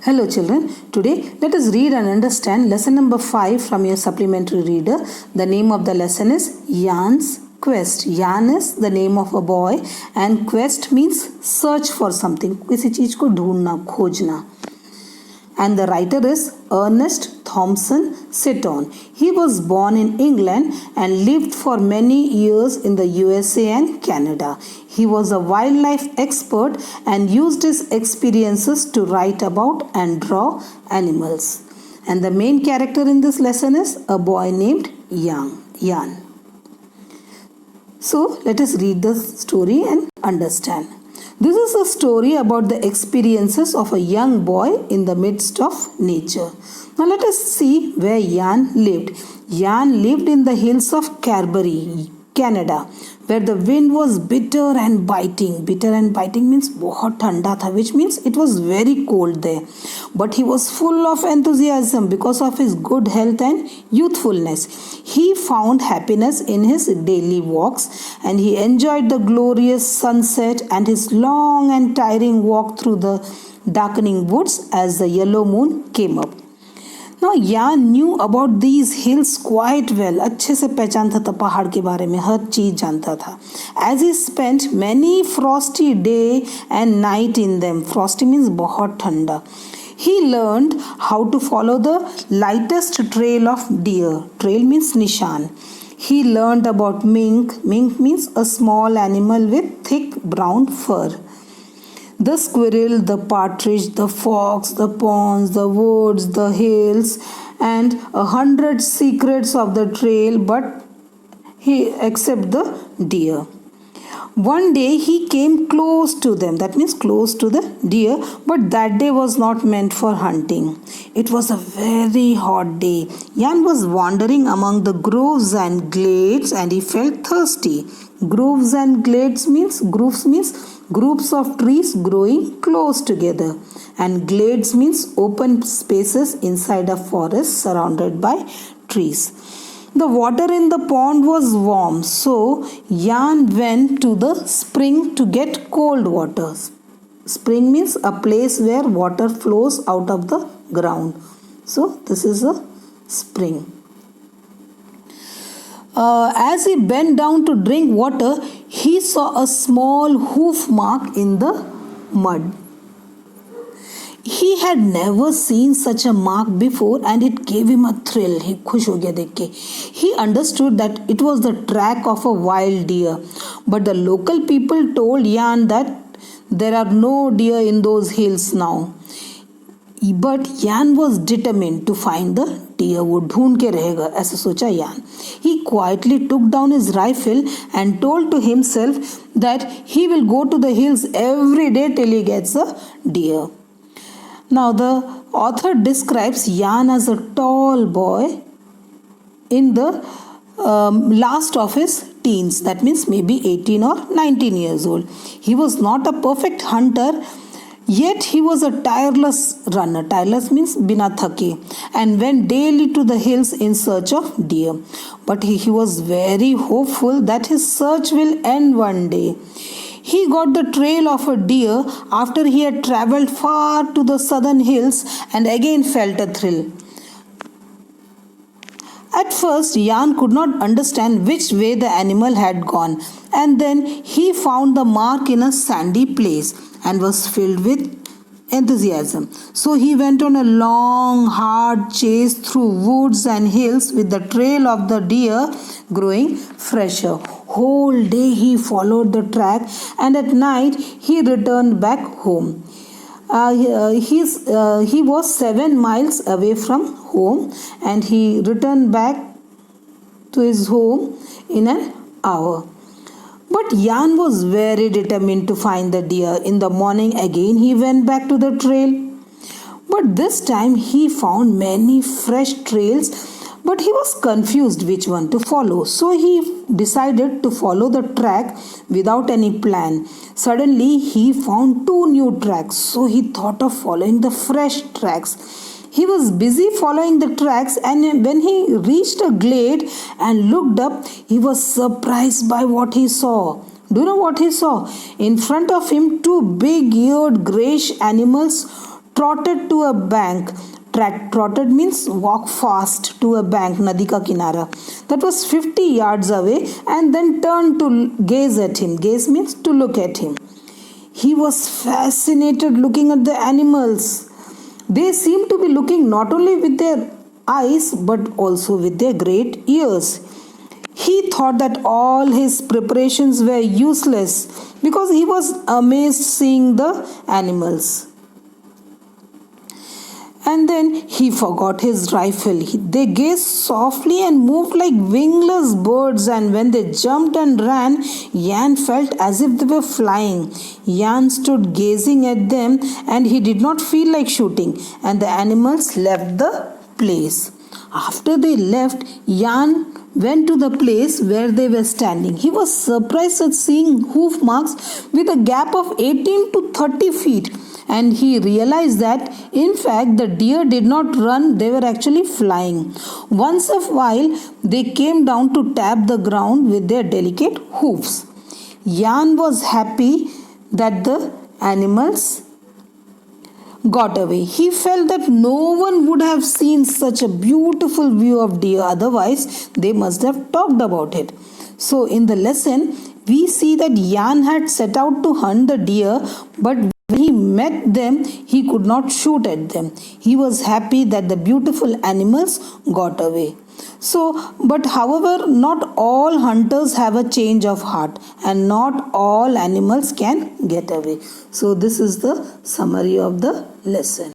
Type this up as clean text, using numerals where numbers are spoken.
Hello children, today let us read and understand lesson number 5 from your supplementary reader. The name of the lesson is Jan's Quest. Jan is the name of a boy and quest means search for something. किसी चीज को ढूंढना, खोजना. And the writer is Ernest Thompson Seton. He was born in England and lived for many years in the USA and Canada. He was a wildlife expert and used his experiences to write about and draw animals. And the main character in this lesson is a boy named Jan. So let us read the story and understand. This is a story about the experiences of a young boy in the midst of nature. Now let us see where Jan lived. Jan lived in the hills of Carberry, Canada, where the wind was bitter and biting. Bitter and biting means बहुत ठंडा था, which means it was very cold there. But he was full of enthusiasm because of his good health and youthfulness. He found happiness in his daily walks and he enjoyed the glorious sunset and his long and tiring walk through the darkening woods as the yellow moon came up. Now Jan knew about these hills quite well. अच्छे से पहचानता था पहाड़ के बारे में, हर चीज जानता था. As he spent many frosty day and night in them. Frosty means बहुत ठंडा. He learned how to follow the lightest trail of deer. Trail means निशान. He learned about mink. Mink means a small animal with thick brown fur. The squirrel, the partridge, the fox, the ponds, the woods, the hills, and 100 secrets of the trail, but except the deer. One day he came close to them, that means close to the deer, but that day was not meant for hunting. It was a very hot day. Jan was wandering among the groves and glades and he felt thirsty. Groves and glades means groups of trees growing close together, and glades means open spaces inside a forest surrounded by trees. The water in the pond was warm, so Jan went to the spring to get cold water. Spring means a place where water flows out of the ground. So this is a spring. As he bent down to drink water, he saw a small hoof mark in the mud. He had never seen such a mark before and it gave him a thrill. He खुश हो गया देख के. He understood that it was the track of a wild deer. But the local people told Jan that there are no deer in those hills now. But Jan was determined to find the deer. वो ढूंढ के रहेगा, ऐसा सोचा Jan. He quietly took down his rifle and told to himself that he will go to the hills every day till he gets a deer. Now the author describes Jan as a tall boy in the last of his teens. That means maybe 18 or 19 years old. He was not a perfect hunter, yet he was a tireless runner. Tireless means bina thake, and went daily to the hills in search of deer. But he was very hopeful that his search will end one day. He got the trail of a deer after he had travelled far to the southern hills and again felt a thrill. At first, Jan could not understand which way the animal had gone, and then he found the mark in a sandy place and was filled with enthusiasm. So he went on a long, hard chase through woods and hills with the trail of the deer growing fresher. Whole day he followed the track, and at night he returned back home. He was 7 miles away from home, and he returned back to his home in an hour. But Jan was very determined to find the deer. In the morning again he went back to the trail. But this time he found many fresh trails, but he was confused which one to follow. So he decided to follow the track without any plan. Suddenly he found 2 new tracks, so he thought of following the fresh tracks. He was busy following the tracks, and when he reached a glade and looked up, he was surprised by what he saw. Do you know what he saw? In front of him, 2 big-eared grayish animals trotted to a bank. Trotted means walk fast to a bank, nadi ka kinara, that was 50 yards away, and then turned to gaze at him. Gaze means to look at him. He was fascinated looking at the animals. They seemed to be looking not only with their eyes but also with their great ears. He thought that all his preparations were useless because he was amazed seeing the animals. And then he forgot his rifle. They gazed softly and moved like wingless birds, and when they jumped and ran, Jan felt as if they were flying. Jan stood gazing at them and he did not feel like shooting, and the animals left the place. After they left, Jan went to the place where they were standing. He was surprised at seeing hoof marks with a gap of 18 to 30 feet. And he realized that in fact the deer did not run, they were actually flying. Once in a while they came down to tap the ground with their delicate hoofs. Jan was happy that the animals got away. He felt that no one would have seen such a beautiful view of deer, otherwise they must have talked about it. So in the lesson we see that Jan had set out to hunt the deer, but when he met them, he could not shoot at them. He was happy that the beautiful animals got away. So, but however, not all hunters have a change of heart, and not all animals can get away. So, this is the summary of the lesson.